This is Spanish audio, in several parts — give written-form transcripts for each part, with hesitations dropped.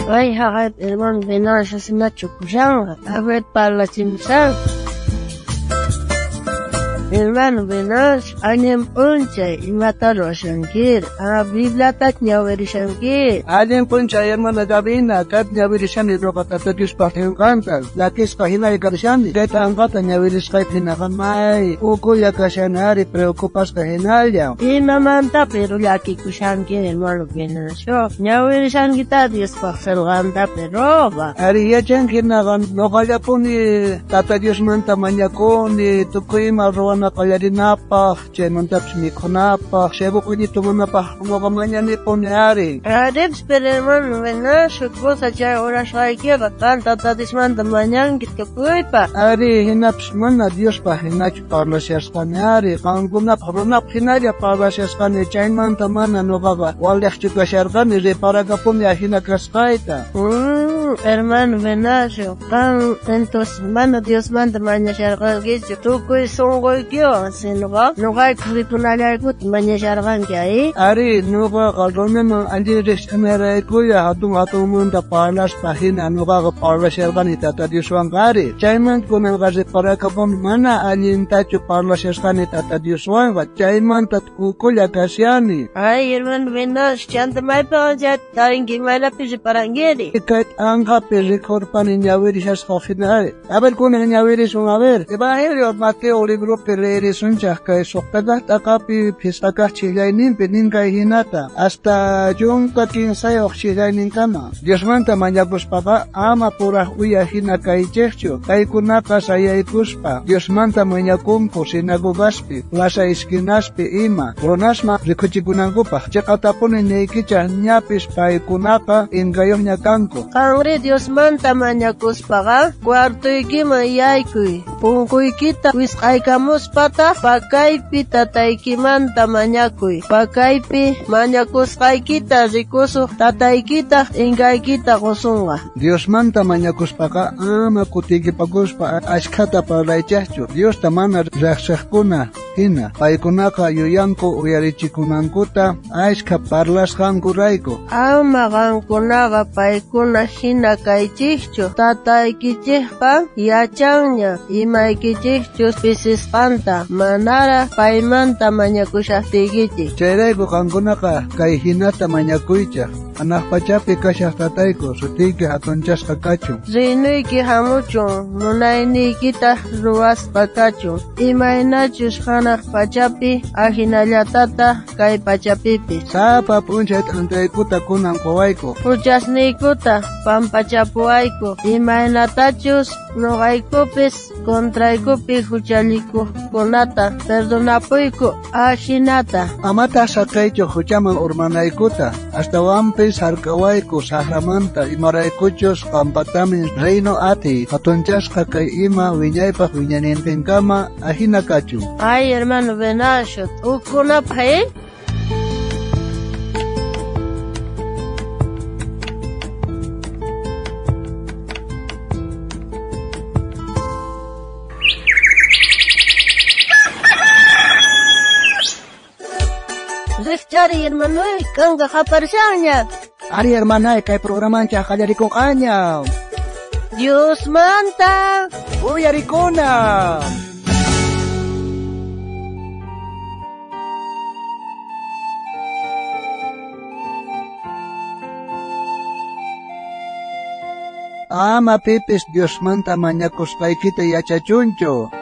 Ay, hagat, hermano, venar, ya se me ha chucuchanga. A ver, para la chimchang. Hermano, venas, anem puncha, y matar a Shankir. A Biblia tak nyaweri Shankir. Anem puncha, hermano, Gabina, kat nyaweri Shankir, rokata tadis pahin kantal. Lakis kahina ikarshani. Keta angkata nyaweri skaitina kamay. Uko yakashanari, preocupas kahinalya. Y mamanta, pero laki ku Shankir, hermano, venas. Yo, nyaweri Shankir tadis pahin ganta, pero va. Ari ya Shankir nagan, nokaya puni, tata Dios manta manyakoni, tukuyima roan nakayarinapa, chemantap smikonapa, sebo kuni tumanapa, mogamanya ni ponyari. Adem hermano, venas, cosa ya ora shaikira, tanta tadismanta mañan kit kuipa. Ari hinaps mana Dios pa hinach parla siaskani, kanguna parunap hinaria parla siaskani, chaimanta mana nogaba, walyak chika siarkani, reparaga punya hinakaskaita. Hermano, venas, kan entonces mano Dios manda mañana siarkani, tu kui songo kyo, sinoga, nogai kuripunalya kut mañana siarkani kya Ari noga kalromen andi reskamera kuya hatung munda parlas pahina noga parla siarkani tata Dios wangari. Chaimant kumen gaze parakapon mana alinta chu parla siarkani tata Dios wanga, chaimant tat kukulya kasyani. Ay, hermano, venas, chanta mai panja, taringi mai la pisi parangeri. Ikat angka pesi korpan nyawiri sias kofinari. Aber kumen nyawiri sungaver. Ebaheri Mateo libro perere sunja kai soktada takapi pisaka chilainin penin kai hinata. Hasta junka kinsay ok chilainin kama. Dios manta manyabus papa ama pura uya hina kai chechcho. Kai kunaka saya ikuspa. Dios manta manyakumpo sinagogaspi. Lasa iskinaspi ima. Ronasma rikuchikunangupa. Chekatapone neikicha nyapis pai kunaka ingayoh nyakanko. Kangre Dios manta manyakuspaga. Cuarto ikima yaikui. Pungkui kita wis kamus pata pakaipi tataikimanta manyakui. Pakaipi manyakus kai kita rikusu tataikita ingay kita kusunga. Dios manta manyakus paka ama kutigi paguspa ashkata paraichachu. Dios tamana raksakuna hina. Paikunaka yuyanko uyarichikunankuta ashka parlas hankuraiko. Ama gankunaga paikuna hina kaichichu. Tataikichihpa yachanya imaikichichu pisisqanta manara paimanta mañakushaqtikichik. Chayrayku qankunaqa kay hinata mañakuycha. Anaqpachapi kashaqtatayku sutiyki hatunchasqa kachun. Rinuyki hamuchun, munayniykita ruwaspa kachun. Imaynachus hanaq pachapi ahinallatata kay pachapipi. Sapa p'unchay t'antaykuta kunan quwayku. Puchasniykuta pampachapuayku. Imaynatachus noqaykupis kontraykupi huchalikukunata perdonapuyku ashinata. Amata saqaychu huchaman urmanaykuta. Hasta wampis harkawayku sahramanta imaraykuchus qampatamin reino ati. Hatunchasqa kay ima wiñaypaq wiñanintinkama ahina kachun. Ay, hermano, venashot, ukunapay. Cari hermano, kang kakaparsanya. Ari hermana, kay programan siya kajarikong kanya. Dios manta. Uy, arikona. Ama pipis Dios manta manyakos kay kita yachachuncho.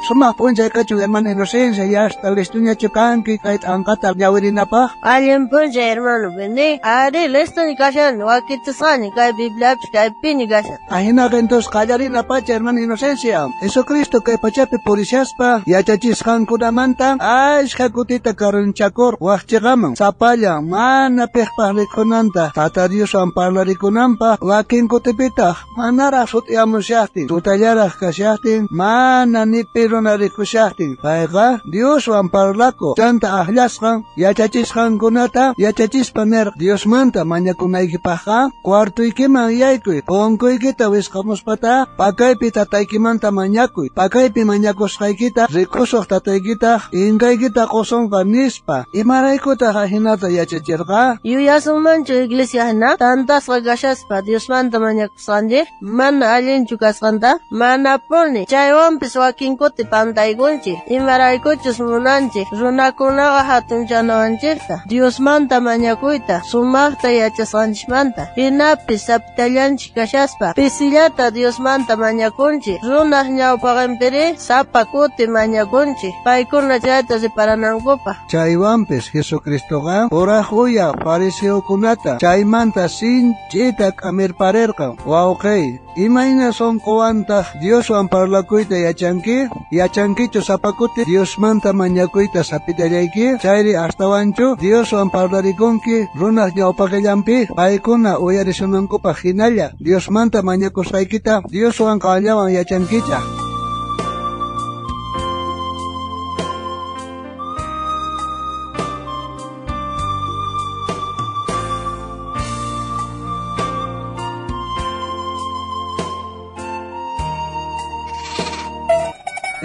Suma punjay kachung hermano inocencia ya hasta listunya chukanki kahit angkata nyawiri na pa. Alien punjay hermano bene. Ari listo ni kasyan wakitusani kay Biblia kay pinigasan. Ahina kentos kajari na pa hermano inocencia. Eso Cristo kay pachapi policias pa. Yachachis kan kudamanta. Ay shakutita karun chakor. Wachchigamang. Sapaya mana pekparikonanta. Tata Dios ang parlarikonampa. Wakin kutipita. Manara sut yamusyahti. Tutayarak kasyahti. Mana ni pero runa rikushahtin. Payqa Dios wan parlako. Chanta ahlasqan, yachachisqankunata, yachachispaner Dios manta mañakunaykipaqqa, cuartuykiman yaykuy, punkuykita wisqamuspata, pakaypi tataykimanta mañakuy, pakaypi mañakusqaykita, rikusuq tataykita, inkaykita qusunqa nispa. Imaraykutaq hinata yachachirqa? Yuyasunmanchu iglesia hina, tantasqa gashaspa Dios manta mañakusqanchik, mana allinchu kasqanta, mana puni, chaywanpis wakinkuti pantaykunchik, imaraykuchus munanchik, runakunaqa hatunchanawanchikta, Dios manta mañakuyta, sumaqta yachasqanchikmanta, hinapis sapitallanchik kashaspa, pisillata Dios manta mañakunchik, runaq ñawpaqanpiri sapa kuti mañakunchik, paykuna chayta riparanankupa. Chaywanpis Jesucristoqa urahuya fariseokunata chaymanta sinchita k'amirparerqan. Wawqay, imayna sonqowantaq Dioswan parlakuyta yachanki? Yachankichu sapakuti Diosmanta mañakuyta sapitallayki? Chayri ashtawanchu Dioswan parlarikunki runaq ñawpaqillanpi paykuna uyarisunankupa hinalla Diosmanta mañakusqaykita Dioswan qallawan yachankicha.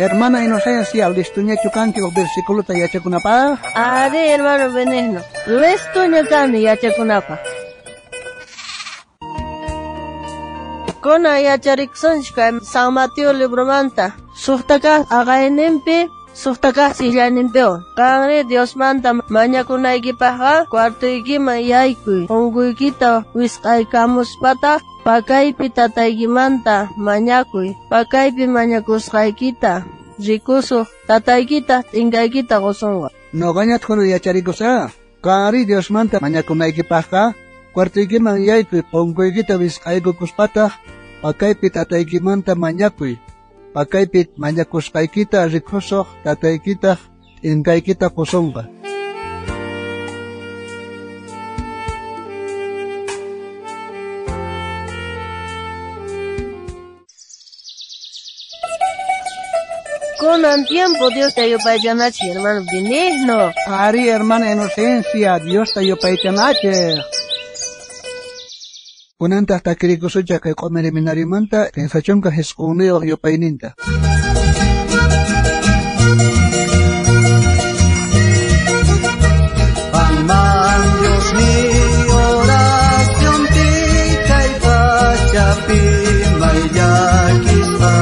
Hermana Inocencia, listuña chukanki o versículo ta yachakunapa? Ari, hermano Benigno, listuña kani yachakunapa. Kuna yachariksunchka San Mateo libro manta, suhtaka agaynempi, suhtaka sillanimpeon. Kanri Dios manta mañakunaykipaqa, cuartuykiman yaykuy, unkuykita wisqaykamuspata, pakaypi tataykimanta mañakuy, pakaypi mañakusqaykita, rikusuq tataykita, t'inkaykita qusunqa. Noqañat hulu yacharikusa, kanri Dios manta mañakunaykipaqqa, cuartuykiman yaykuy, punkuykita wisqaykukuspata, pakaypi tataykimanta mañakuy, pakaypi mañakusqaykita rikusuq tataykita, t'inkaykita qusunqa. Kunan tiempo Dios te ayupaychanachi, hermano Benigno. Ari, hermana Inocencia, Dios te ayupaychanachi. Kunantaq takirikusucha kay q'umiriminarimanta, pensachunqa hisq'uniyuq yupayninta. Amang Dios mi oración ti kay pachapi mayakispa.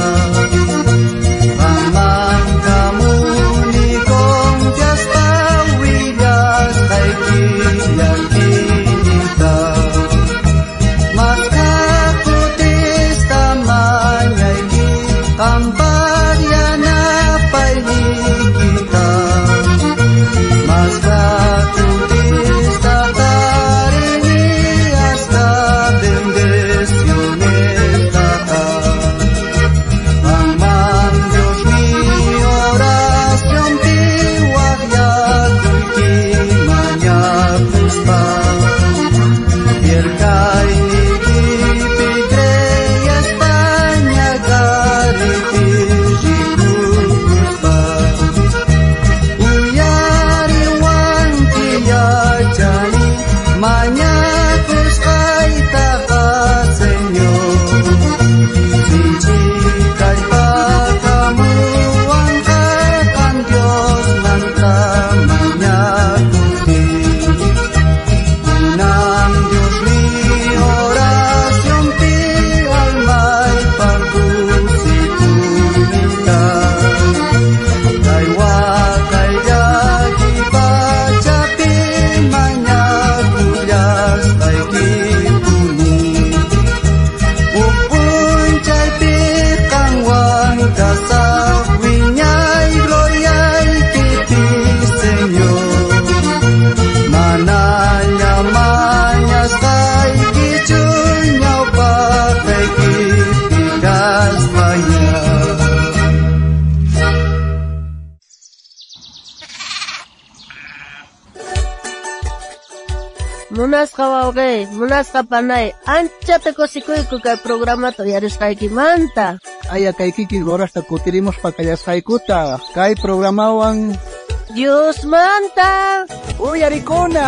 Dios mío. munasqa wawqi, munasqa panay, anchata kusikuyku kay programa yarisqaykimanta. Aya kay kiki horasta kutirimos pakayasqaykuta kay programawan Dios manta. uyarikuna.